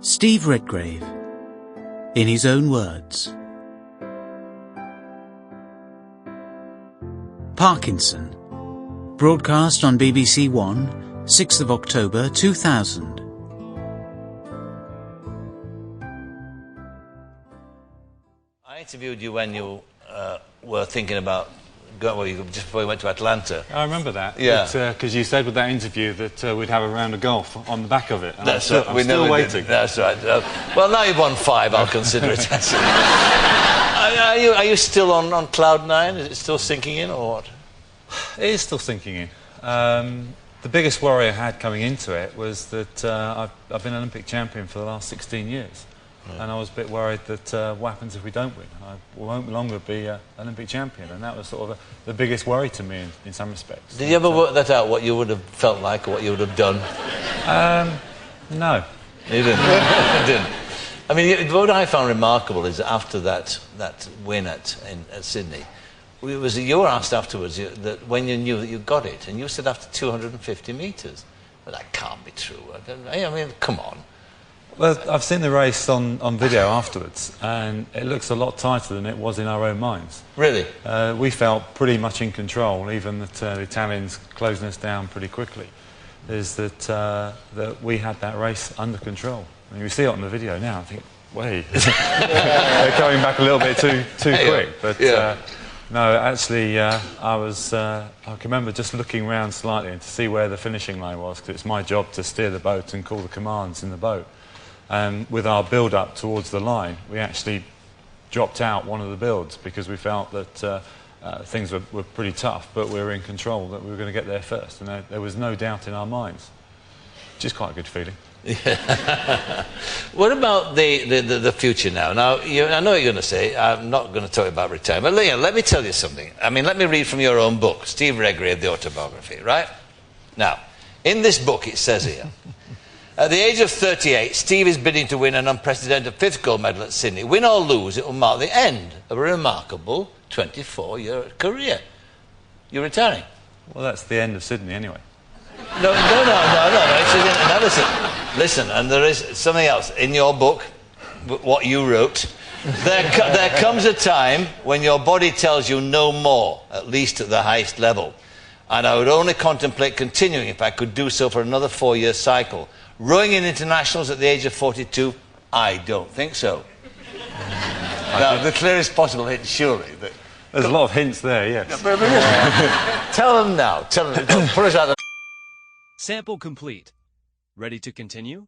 Steve Redgrave, in his own words. Parkinson, broadcast on BBC One, 6th of October 2000. I interviewed you when you were thinking about going, well, just before you went to Atlanta. I remember that. Yeah. Because you said with that interview that we'd have a round of golf on the back of it. And That's I'm right. still waiting. That's right. Well, now you've won 5, I'll consider it. Are you still on cloud 9? Is it still sinking in, or what? It is still sinking in. The biggest worry I had coming into it was that I've been Olympic champion for the last 16 years. Right. And I was a bit worried that what happens if we don't win? I won't longer be Olympic champion, and that was sort of the biggest worry to me in some respects. Did you ever work that out, what you would have felt like or what you would have done? No. You didn't? You didn't. I mean, what I found remarkable is after that win at Sydney, you were asked afterwards that when you knew that you got it, and you said after 250 metres. Well, that can't be true. I mean, come on. Well, I've seen the race on video afterwards, and it looks a lot tighter than it was in our own minds. Really? We felt pretty much in control, even that the Italians closing us down pretty quickly. Is that we had that race under control. I mean, you see it on the video now. I think, wait, they're going back a little bit too quick. But no, actually, I can remember just looking around slightly and to see where the finishing line was, because it's my job to steer the boat and call the commands in the boat. And with our build-up towards the line, we actually dropped out one of the builds because we felt that things were pretty tough, but we were in control, that we were going to get there first. And there was no doubt in our minds, which is quite a good feeling. Yeah. What about the future now? Now, I know what you're going to say. I'm not going to talk about retirement. But let me tell you something. I mean, let me read from your own book, Steve Redgrave, the autobiography, right? Now, in this book, it says here, at the age of 38, Steve is bidding to win an unprecedented 5th gold medal at Sydney. Win or lose, it will mark the end of a remarkable 24-year career. You're retiring. Well, that's the end of Sydney anyway. No. Listen, and there is something else in your book, what you wrote. There comes a time when your body tells you no more, at least at the highest level. And I would only contemplate continuing if I could do so for another 4-year cycle. Rowing in internationals at the age of 42, I don't think so. Now, the clearest possible hint, surely. But there's a lot of hints there, yes. Tell them now. Tell them. Put us out. Sample complete. Ready to continue?